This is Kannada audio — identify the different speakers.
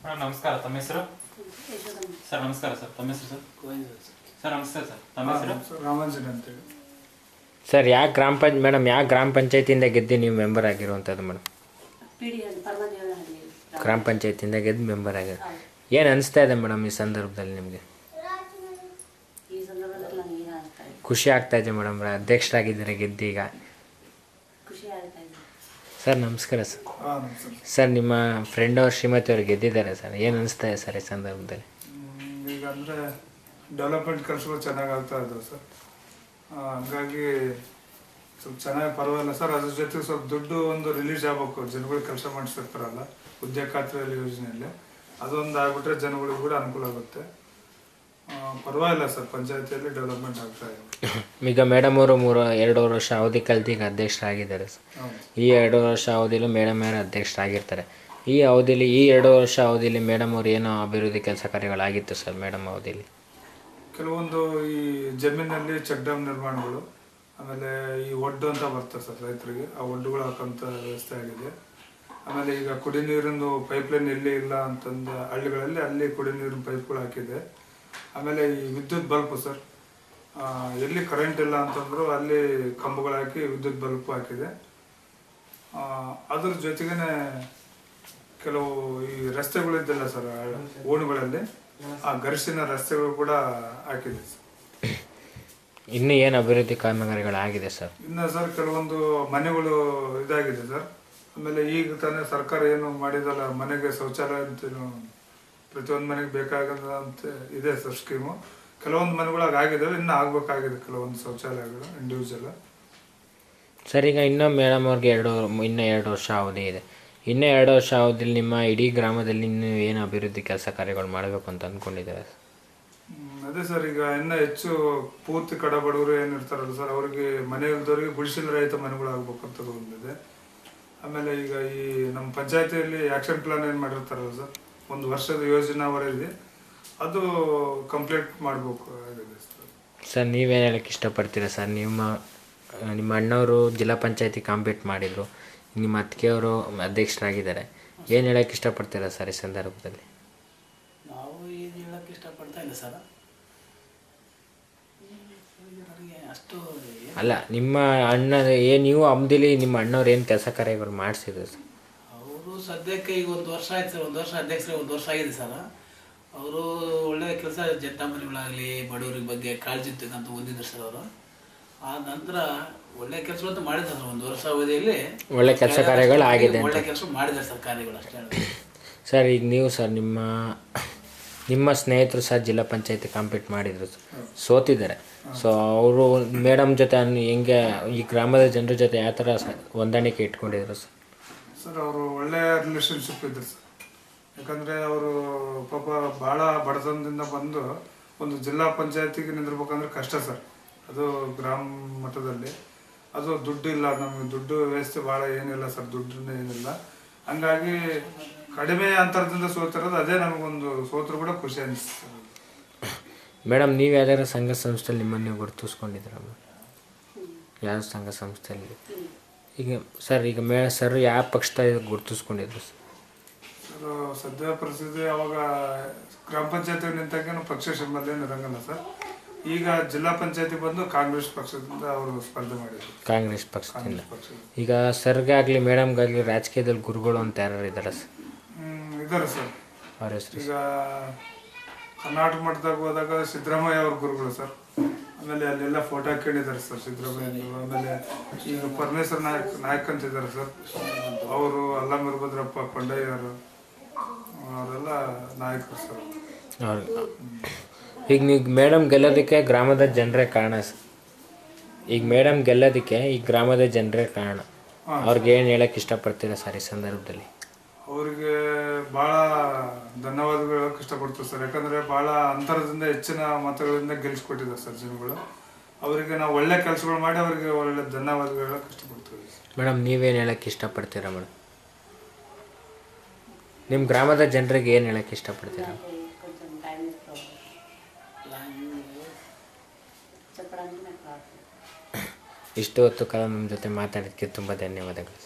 Speaker 1: ಮೇಡಮ್ ನಮಸ್ಕಾರ, ತಮ್ಮ ಹೆಸರು? ಸರ್ ನಮಸ್ಕಾರ ಸರ್, ತಮ್ಮ ಹೆಸರು ಸರ್? ಸರ್ ನಮಸ್ಕಾರ ಸರ್, ತಮ್ಮ ಹೆಸರು?
Speaker 2: ರಾಮಾಂಜನ್ ಅಂತೇಳಿ.
Speaker 3: ಸರ್ ಮೇಡಮ್ ಯಾವ ಗ್ರಾಮ ಪಂಚಾಯತಿಯಿಂದ ಗೆದ್ದು ನೀವು ಮೆಂಬರ್ ಆಗಿರುವಂಥದ್ದು ಮೇಡಮ್? ಗ್ರಾಮ ಪಂಚಾಯತಿಯಿಂದ ಗೆದ್ದು ಮೆಂಬರ್ ಆಗಿರೋ ಏನು ಅನಿಸ್ತಾ ಇದೆ ಮೇಡಮ್ ಈ ಸಂದರ್ಭದಲ್ಲಿ ನಿಮಗೆ? ಖುಷಿ ಆಗ್ತಾ ಇದೆ ಮೇಡಮ್, ಅಧ್ಯಕ್ಷರಾಗಿದ್ದಾರೆ ಗೆದ್ದೀಗ. ಸರ್ ನಮಸ್ಕಾರ ಸರ್. ಸರ್ ನಿಮ್ಮ ಫ್ರೆಂಡ್ ಅವ್ರು ಶ್ರೀಮತಿ ಅವ್ರು ಗೆದ್ದಿದ್ದಾರೆ ಸರ್, ಏನು ಅನಿಸ್ತಾ ಇದೆ ಸರ್ ಈ ಸಂದರ್ಭದಲ್ಲಿ?
Speaker 2: ಈಗ ಅಂದರೆ ಡೆವಲಪ್ಮೆಂಟ್ ಕೆಲಸಗಳು ಚೆನ್ನಾಗಿ ಆಗ್ತಾ ಇದ್ದಾವೆ ಸರ್. ಹಂಗಾಗಿ ಸ್ವಲ್ಪ ಚೆನ್ನಾಗಿ ಪರವಾಗಿಲ್ಲ ಸರ್. ಅದ್ರ ಜೊತೆಗೆ ಸ್ವಲ್ಪ ದುಡ್ಡು ಒಂದು ರಿಲೀಸ್ ಆಗಬೇಕು, ಜನಗಳಿಗೆ ಕೆಲಸ ಮಾಡಿಸಿರ್ತಾರಲ್ಲ ಉದ್ಯೋಗ ಖಾತ್ರಿ ಯೋಜನೆಯಲ್ಲಿ, ಅದೊಂದು ಆಗ್ಬಿಟ್ರೆ ಜನಗಳಿಗೆ ಕೂಡ ಅನುಕೂಲ ಆಗುತ್ತೆ. ಪರವಾಗಿಲ್ಲ ಸರ್, ಪಂಚಾಯತಿಯಲ್ಲಿ ಡೆವಲಪ್ಮೆಂಟ್ ಆಗ್ತಾ ಇದೆ.
Speaker 3: ಈಗ ಮೇಡಮ್ ಅವರು 2 ವರ್ಷ ಅವಧಿ ಕಲ್ತು ಈಗ ಅಧ್ಯಕ್ಷರಾಗಿದ್ದಾರೆ ಸರ್. ಈ 2 ವರ್ಷ ಅವಧಿಯಲ್ಲಿ ಮೇಡಮ್ ಯಾರು ಅಧ್ಯಕ್ಷರಾಗಿರ್ತಾರೆ. ಈ ಅವಧಿಯಲ್ಲಿ ಈ 2 ವರ್ಷ ಅವಧಿಯಲ್ಲಿ ಮೇಡಮ್ ಅವರು ಏನೋ ಅಭಿವೃದ್ಧಿ ಕೆಲಸ ಕಾರ್ಯಗಳಾಗಿತ್ತು ಸರ್ ಮೇಡಮ್ ಅವಧಿಯಲ್ಲಿ?
Speaker 2: ಕೆಲವೊಂದು ಈ ಜಮೀನಲ್ಲಿ ಚೆಕ್ ಡ್ಯಾಮ್ ನಿರ್ಮಾಣಗಳು, ಆಮೇಲೆ ಈ ಒಡ್ಡು ಅಂತ ಬರ್ತದೆ ಸರ್ ರೈತರಿಗೆ, ಆ ಒಡ್ಡುಗಳು ಹಾಕೋಂಥ ವ್ಯವಸ್ಥೆ ಆಗಿದೆ. ಆಮೇಲೆ ಈಗ ಕುಡಿ ನೀರಿಂದು ಪೈಪ್ಲೈನ್ ಎಲ್ಲಿ ಇಲ್ಲ ಅಂತಂದು ಹಳ್ಳಿಗಳಲ್ಲಿ ಅಲ್ಲಿ ಕುಡಿ ನೀರಿನ ಪೈಪ್ಗಳು ಹಾಕಿದೆ. ಆಮೇಲೆ ಈ ವಿದ್ಯುತ್ ಬಲ್ಬ್ ಸರ್, ಎಲ್ಲಿ ಕರೆಂಟ್ ಇಲ್ಲ ಅಂತಂದ್ರು ಅಲ್ಲಿ ಕಂಬಗಳು ಹಾಕಿ ವಿದ್ಯುತ್ ಬಲ್ಬ್ ಹಾಕಿದೆ. ಅದ್ರ ಜೊತೆಗೇ ಕೆಲವು ಈ ರಸ್ತೆಗಳಿದ್ದಲ್ಲ ಸರ್ ಓಣಿಗಳಲ್ಲಿ, ಆ ಗರಿಷ್ಠಿನ ರಸ್ತೆಗಳು ಕೂಡ ಹಾಕಿದೆ ಸರ್.
Speaker 3: ಇನ್ನೂ ಏನು ಅಭಿವೃದ್ಧಿ ಕಾಮಗಾರಿಗಳಾಗಿದೆ ಸರ್?
Speaker 2: ಇನ್ನು ಸರ್ ಕೆಲವೊಂದು ಮನೆಗಳು ಇದಾಗಿದೆ ಸರ್. ಆಮೇಲೆ ಈಗ ತಾನೇ ಸರ್ಕಾರ ಏನು ಮಾಡಿದಲ್ಲ, ಮನೆಗೆ ಶೌಚಾಲಯ ಅಂತ ಪ್ರತಿಯೊಂದು ಮನೆಗೆ ಬೇಕಾಗದಂತ ಇದೆ ಸರ್ ಸ್ಕೀಮು. ಕೆಲವೊಂದು ಮನೆಗಳಾಗ ಆಗಿದ್ದಾವೆ, ಇನ್ನೂ ಆಗಬೇಕಾಗಿದೆ ಕೆಲವೊಂದು ಶೌಚಾಲಯಗಳು ಇಂಡಿವಿಜುವಲ್.
Speaker 3: ಸರ್ ಈಗ ಇನ್ನೂ ಮೇಡಮ್ ಅವ್ರಿಗೆ ಇನ್ನೂ 2 ವರ್ಷ ಅವಧಿ ಇದೆ. ಇನ್ನೂ 2 ವರ್ಷ ಅವಧಿಯಲ್ಲಿ ನಿಮ್ಮ ಇಡೀ ಗ್ರಾಮದಲ್ಲಿ ಇನ್ನೂ ಏನು ಅಭಿವೃದ್ಧಿ ಕೆಲಸ ಕಾರ್ಯಗಳು ಮಾಡಬೇಕು ಅಂತ ಅಂದ್ಕೊಂಡಿದ್ದಾರೆ?
Speaker 2: ಅದೇ ಸರ್, ಈಗ ಇನ್ನೂ ಹೆಚ್ಚು ಪೂರ್ತಿ ಕಡ ಬಡವರು ಏನಿರ್ತಾರಲ್ಲ ಸರ್, ಅವರಿಗೆ ಮನೆ ಇಲ್ದವ್ರಿಗೆ ಗುಡಿಸಲು ರಹಿತ ಮನೆಗಳು ಆಗ್ಬೇಕಂತ ಒಂದಿದೆ. ಆಮೇಲೆ ಈಗ ಈ ನಮ್ಮ ಪಂಚಾಯತಿಯಲ್ಲಿ ಆ್ಯಕ್ಷನ್ ಪ್ಲಾನ್ ಏನು ಮಾಡಿರ್ತಾರಲ್ಲ ಸರ್, 1 ವರ್ಷದ ಯೋಜನಾ ವರದಿ, ಅದು ಕಂಪ್ಲೀಟ್ ಮಾಡಬೇಕು ಆಗಿದೆ ಸರ್.
Speaker 3: ಸರ್ ನೀವೇನು ಹೇಳೋಕ್ಕೆ ಇಷ್ಟಪಡ್ತೀರಾ ಸರ್? ನಿಮ್ಮ ಅಣ್ಣವರು ಜಿಲ್ಲಾ ಪಂಚಾಯತಿ ಕಾಂಪೀಟ್ ಮಾಡಿದರು, ನಿಮ್ಮ ಅತ್ತಿಗೆಯವರು ಅಧ್ಯಕ್ಷರಾಗಿದ್ದಾರೆ, ಏನು ಹೇಳೋಕ್ಕೆ ಇಷ್ಟಪಡ್ತೀರಾ ಸರ್ ಈ ಸಂದರ್ಭದಲ್ಲಿ?
Speaker 4: ನಾವು ಏನು ಹೇಳೋಕ್ಕೆ ಇಷ್ಟಪಡ್ತಾ ಇಲ್ಲ ಸರ್. ನನಗೆ ಅಷ್ಟು
Speaker 3: ಅಲ್ಲ, ನಿಮ್ಮ ಅಣ್ಣ ನೀವು ಅವಧಿಲಿ ನಿಮ್ಮ ಅಣ್ಣವ್ರು ಏನು ಕೆಲಸ ಕಾರ್ಯಗಳು ಮಾಡಿಸಿದ್ರು ಸರ್?
Speaker 4: ಅವರು ಸದ್ಯಕ್ಕೆ ಈಗ 1 ವರ್ಷ ಆಯ್ತು ಸರ್. 1 ವರ್ಷ ಅಧ್ಯಕ್ಷರು 1 ವರ್ಷ ಆಗಿದೆ ಸರ್. ಅವರು ಒಳ್ಳೆಯ ಕೆಲಸ, ಜನತಾ ಮನೆಗಳಾಗಲಿ ಬಡವರಿಗೆ ಬಗ್ಗೆ ಕಾಳಜಿ ತೆಗೆಂತ ಹೊಂದಿದ್ರು ಸರ್ ಅವರು. ಆ ನಂತರ ಒಳ್ಳೆ ಕೆಲಸವಂತೂ ಮಾಡಿದ್ದಾರೆ ಸರ್. 1 ವರ್ಷ ಅವಧಿಯಲ್ಲಿ
Speaker 3: ಒಳ್ಳೆ ಕೆಲಸ ಕಾರ್ಯಗಳು ಆಗಿದೆ,
Speaker 4: ಒಳ್ಳೆ ಕೆಲಸ ಮಾಡಿದ್ದಾರೆ ಸರ್, ಕಾರ್ಯಗಳು ಅಷ್ಟೇ.
Speaker 3: ಸರ್ ಈಗ ನೀವು ಸರ್ ನಿಮ್ಮ ಸ್ನೇಹಿತರು ಸರ್ ಜಿಲ್ಲಾ ಪಂಚಾಯತಿ ಕಾಂಪೀಟ್ ಮಾಡಿದರು ಸರ್, ಸೋತಿದ್ದಾರೆ. ಸೊ ಅವರು ಮೇಡಮ್ ಜೊತೆ ಹೆಂಗೆ ಈ ಗ್ರಾಮದ ಜನರ ಜೊತೆ ಯಾವ ಥರ ಹೊಂದಾಣಿಕೆ ಇಟ್ಕೊಂಡಿದ್ರು ಸರ್?
Speaker 2: ಸರ್ ಅವರು ಒಳ್ಳೆಯ ರಿಲೇಷನ್ಶಿಪ್ ಇದ್ರು ಸರ್. ಯಾಕಂದರೆ ಅವರು ಪಾಪ ಭಾಳ ಬಡತನದಿಂದ ಬಂದು ಒಂದು ಜಿಲ್ಲಾ ಪಂಚಾಯತಿಗೆ ನಿಂದಿರ್ಬೇಕಂದ್ರೆ ಕಷ್ಟ ಸರ್. ಅದು ಗ್ರಾಮ ಮಟ್ಟದಲ್ಲಿ ಅದು ದುಡ್ಡು ಇಲ್ಲ, ನಮಗೆ ದುಡ್ಡು ವ್ಯವಸ್ಥೆ ಭಾಳ ಏನಿಲ್ಲ ಸರ್, ದುಡ್ಡನ್ನ ಏನಿಲ್ಲ. ಹಂಗಾಗಿ ಕಡಿಮೆ ಅಂತರದಿಂದ ಸೋತಿರೋದು, ಅದೇ ನಮಗೊಂದು ಸೋತರು ಕೂಡ ಖುಷಿ ಅನಿಸ್ತು.
Speaker 3: ಮೇಡಮ್ ನೀವು ಯಾವ್ದಾದ್ರು ಸಂಘ ಸಂಸ್ಥೆಯಲ್ಲಿ ನಿಮ್ಮನ್ನು ನೀವು ಗುರುತಿಸ್ಕೊಂಡಿದ್ದೀರ? ಯಾವ ಸಂಘ ಸಂಸ್ಥೆಯಲ್ಲಿ? ಈಗ ಸರ್ ಯಾವ ಪಕ್ಷದ ಗುರುತಿಸ್ಕೊಂಡಿದ್ರು ಸರ್?
Speaker 2: ಸದ್ಯ ಪರಿಸ್ಥಿತಿ ಅವಾಗ ಗ್ರಾಮ ಪಂಚಾಯತಿ ನಿಂತಾಗ ಪಕ್ಷ ಸಿಂಬಲ್ ಇರಂಗಲ್ಲ ಸರ್. ಈಗ ಜಿಲ್ಲಾ ಪಂಚಾಯತಿ ಬಂದು ಕಾಂಗ್ರೆಸ್ ಪಕ್ಷದಿಂದ ಅವರು ಸ್ಪರ್ಧೆ ಮಾಡಿದ್ರು.
Speaker 3: ಕಾಂಗ್ರೆಸ್ ಪಕ್ಷದಿಂದ. ಈಗ ಸರ್ಗಾಗಲಿ ಮೇಡಮ್ಗಾಗಲಿ ರಾಜಕೀಯದಲ್ಲಿ ಗುರುಗಳು ಅಂತ ಯಾರು ಇದ್ದಾರೆ ಸರ್?
Speaker 2: ಇದ್ದಾರೆ ಸರ್.
Speaker 3: ಅವ್ರ ಹೆಸರು?
Speaker 2: ಈಗ ಕರ್ನಾಟಕ ಮಟ್ಟದಾಗ ಹೋದಾಗ ಸಿದ್ದರಾಮಯ್ಯ ಅವ್ರ ಗುರುಗಳು ಸರ್. ಆಮೇಲೆ ಅಲ್ಲೆಲ್ಲ ಫೋಟೋ ಹಾಕೊಂಡಿದ್ದಾರೆ ಸರ್ ಸಿದ್ದರಾಮಯ್ಯ. ಆಮೇಲೆ ಈಗ ಪರಮೇಶ್ವರ್ ನಾಯಕ್ ಅಂತಿದ್ದಾರೆ ಸರ್, ಅವರು ಅಲ್ಲಂ ವೀರಭದ್ರಪ್ಪ ಕೊಂಡಯ್ಯವರು, ಅವರೆಲ್ಲ ನಾಯಕರು ಸರ್.
Speaker 3: ಈಗ ನೀವು ಮೇಡಮ್ ಗೆಲ್ಲೋದಕ್ಕೆ ಗ್ರಾಮದ ಜನರೇ ಕಾರಣ ಸರ್. ಈಗ ಮೇಡಮ್ ಗೆಲ್ಲೋದಕ್ಕೆ ಈ ಗ್ರಾಮದ ಜನರೇ ಕಾರಣ. ಅವ್ರಿಗೆ ಏನು ಹೇಳೋಕ್ಕೆ ಇಷ್ಟಪಡ್ತೀರಾ ಸರ್ ಈ ಸಂದರ್ಭದಲ್ಲಿ?
Speaker 2: ಅವರಿಗೆ ಭಾಳ ಧನ್ಯವಾದಗಳು ಹೇಳೋಕೆ ಇಷ್ಟಪಡ್ತೀವಿ ಸರ್. ಯಾಕಂದರೆ ಭಾಳ ಅಂತರದಿಂದ ಹೆಚ್ಚಿನ ಮತಗಳಿಂದ ಗೆಲ್ಲಿಸ್ಕೊಟ್ಟಿದ್ದಾರೆ ಸರ್ ಜನಗಳು. ಅವರಿಗೆ ನಾವು ಒಳ್ಳೆ ಕೆಲಸಗಳು ಮಾಡಿ ಅವರಿಗೆ ಒಳ್ಳೆ ಧನ್ಯವಾದಗಳು ಹೇಳೋಕೆ ಇಷ್ಟಪಡ್ತೀವಿ.
Speaker 3: ಮೇಡಮ್ ನೀವೇನು ಹೇಳೋಕ್ಕೆ ಇಷ್ಟಪಡ್ತೀರಾ ಮೇಡಮ್? ನಿಮ್ಮ ಗ್ರಾಮದ ಜನರಿಗೆ ಏನು ಹೇಳೋಕ್ಕೆ ಇಷ್ಟಪಡ್ತೀರಾ? ಇಷ್ಟು ಹೊತ್ತು ಕಾಲ ನಮ್ಮ ಜೊತೆ ಮಾತಾಡೋದಕ್ಕೆ ತುಂಬ ಧನ್ಯವಾದಗಳು.